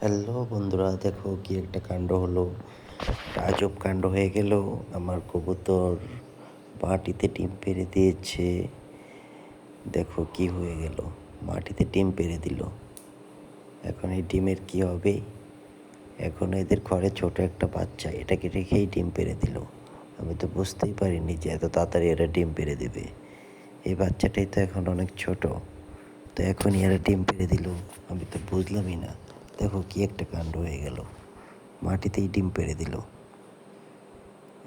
Hello বন্ধুরা, দেখো কি একটা কাণ্ড হলো। একটা আজব কাণ্ড হয়ে গেল। আমার কবুতর মাটিতে ডিম পেড়ে দিয়েছে। দেখো কি হয়ে গেল, মাটিতে ডিম পেড়ে দিল। এখন এই ডিমের কি হবে? এখন এদের ঘরে ছোট একটা বাচ্চা, এটাকে রেখেই ডিম পেড়ে দিল। আমি তো বুঝতেই পারিনি যে এত তাড়াতাড়ি এরা ডিম পেড়ে দেবে। এই বাচ্চাটাই তো এখন অনেক ছোট, তো এখনই এরা ডিম পেড়ে দিল। আমি তো বুঝলামই না। দেখো কি একটা কাণ্ড হয়ে গেল, মাটিতেই ডিম পেড়ে দিল।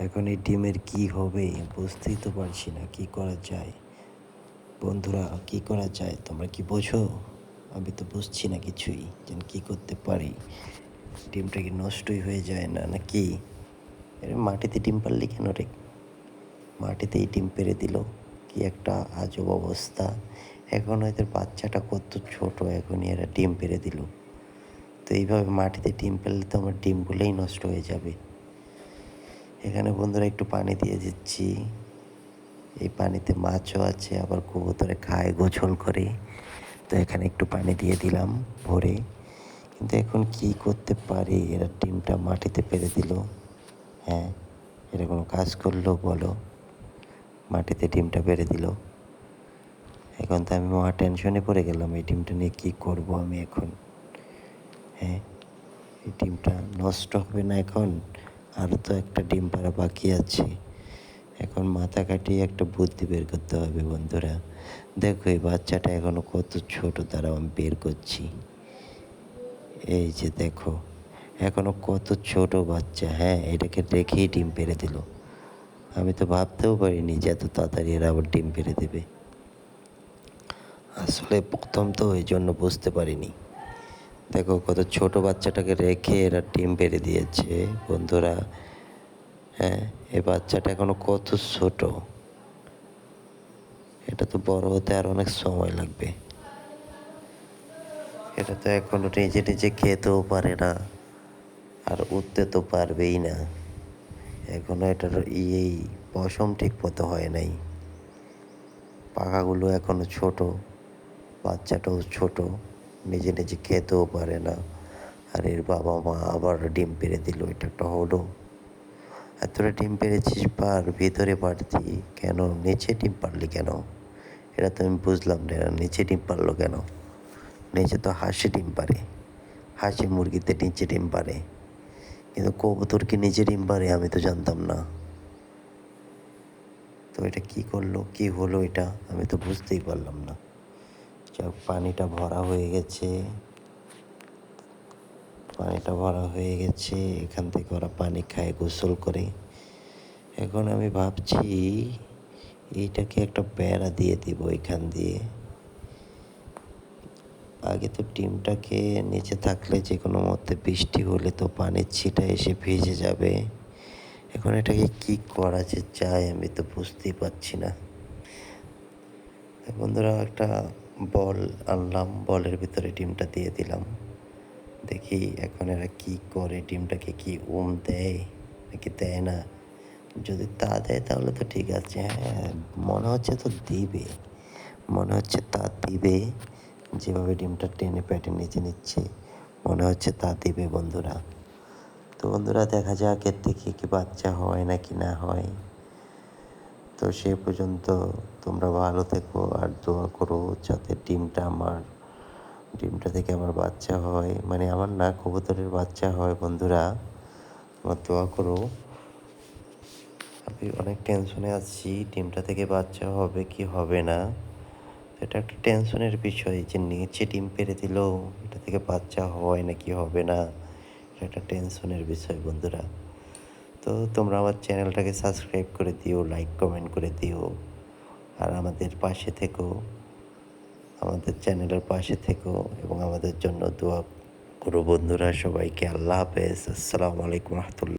এখন এই ডিমের কি হবে বুঝতেই তো পারছি না, কি করা যায়। বন্ধুরা, কি করা যায় তোমরা কি বোঝো? আমি তো বুঝছি না কিছুই, যেন কি করতে পারি। ডিমটা কি নষ্টই হয়ে যায় না নাকি? এর মাটিতে ডিম পারলি কেন রে? মাটিতেই ডিম পেড়ে দিল। কি একটা আজব অবস্থা। এখন হয়তো বাচ্চাটা কত ছোট, এখনই এরা ডিম পেড়ে দিল। তো এইভাবে মাটিতে ডিম পেড়লে তো আমার ডিমগুলোই নষ্ট হয়ে যাবে। এখানে বন্ধুরা একটু পানি দিয়ে দিচ্ছি। এই পানিতে মাছও আছে, আবার কবুতরে খায়, গোসল করে। তো এখানে একটু পানি দিয়ে দিলাম ভরে। কিন্তু এখন কি করতে পারি, এরা ডিমটা মাটিতে পেড়ে দিল। হ্যাঁ, এটা কোনো কাজ করলো বলো? মাটিতে ডিমটা পেড়ে দিল। এখন তো আমি মহা টেনশনে পড়ে গেলাম, এই ডিমটা নিয়ে কী করব আমি এখন। হ্যাঁ, এই ডিমটা নষ্ট হবে না এখন? আরও তো একটা ডিম পাড়া বাকি আছে। এখন মাথা কাটিয়ে একটা বুদ্ধি বের করতে হবে বন্ধুরা। দেখো এই বাচ্চাটা এখনো কত ছোট, দাঁড়াও আমি বের করছি। এই যে দেখো, এখনো কত ছোট বাচ্চা। হ্যাঁ, এটাকে রেখেই ডিম পেড়ে দিল। আমি তো ভাবতেও পারিনি যে এত তাড়াতাড়ি এরা আবার ডিম পেড়ে দেবে। আসলে প্রথম তো এই জন্য বুঝতে পারিনি। দেখো কত ছোট বাচ্চাটাকে রেখে এরা ডিম পেড়ে দিয়েছে বন্ধুরা। হ্যাঁ, এই বাচ্চাটা এখনো কত ছোট। এটা তো বড় হতে আর অনেক সময় লাগবে। এটা তো এখনো নিজে নিজে খেতেও পারে না, আর উঠতে তো পারবেই না। এখনো এটার এই পশম ঠিক মতো হয় নাই। পাখাগুলো এখনো ছোট, বাচ্চাটাও ছোট, নিজে নিজে খেতেও পারে না। আর এর বাবা মা আবার ডিম পেড়ে দিল, এটা একটা হলো? এতটা ডিম পেড়েছিস, পার ভিতরে পারতি কেন, নিচে ডিম পারলি কেন? এটা তো আমি বুঝলাম না, এরা নিচে ডিম পারলো কেন? নিচে তো হাঁসে ডিম পারে, হাঁসি মুরগিতে নিচে ডিম পারে, কিন্তু কবুতর কি নিচে ডিম পারে? আমি তো জানতাম না। তো এটা কি করলো, কি হলো এটা, আমি তো বুঝতেই পারলাম না। যাক, পানিটা ভরা হয়ে গেছে, পানিটা ভরা হয়ে গেছে। এখান থেকে ওরা পানি খায়, গোসল করে। এখন আমি ভাবছি এইটাকে একটা বেড়া দিয়ে দিব এখান দিয়ে। আগে তো ডিমটাকে নিচে থাকলে যে কোনো মতে বৃষ্টি হলে তো পানির ছিটা এসে ভিজে যাবে। এখন এটাকে কি করা যে যায় আমি তো বুঝতেই পারছি না। বন্ধুরা, একটা বল আনলাম, বলের ভিতরে ডিমটা দিয়ে দিলাম। দেখি এখন এরা কি করে, ডিমটাকে কি দেয় নাকি দেয় না। যদি তা দেয় তাহলে তো ঠিক আছে। হ্যাঁ, মনে হচ্ছে তো দিবে, মনে হচ্ছে তা দিবে। যেভাবে ডিমটা টেনে পেটে নিচে নিচ্ছে, মনে হচ্ছে তা দিবে বন্ধুরা। তো বন্ধুরা, দেখা যাক এর থেকে কি বাচ্চা হয় নাকি না হয়। তো সে পর্যন্ত তোমরা ভালো থেকো আর দোয়া করো যাতে ডিমটা থেকে আমার বাচ্চা হয়, মানে আমার না, কবুতরের বাচ্চা হয় বন্ধুরা। আমার দোয়া করো। আমি অনেক টেনশনে আছি, ডিমটা থেকে বাচ্চা হবে কি হবে না। এটা একটা টেনশনের বিষয় যে নিচে ডিম পেড়ে দিল, এটা থেকে বাচ্চা হয় নাকি হবে না, এটা একটা টেনশনের বিষয় বন্ধুরা। তো তোমরা আমার চ্যানেলটাকে সাবস্ক্রাইব করে দিও, লাইক কমেন্ট করে দিও, আর আমাদের পাশে থেকো, আমাদের চ্যানেলের পাশে থেকো, এবং আমাদের জন্য দোয়া করো বন্ধুরা। সবাইকে আল্লাহ হাফেজ, আসসালামু আলাইকুম রহমতুল্লাহ।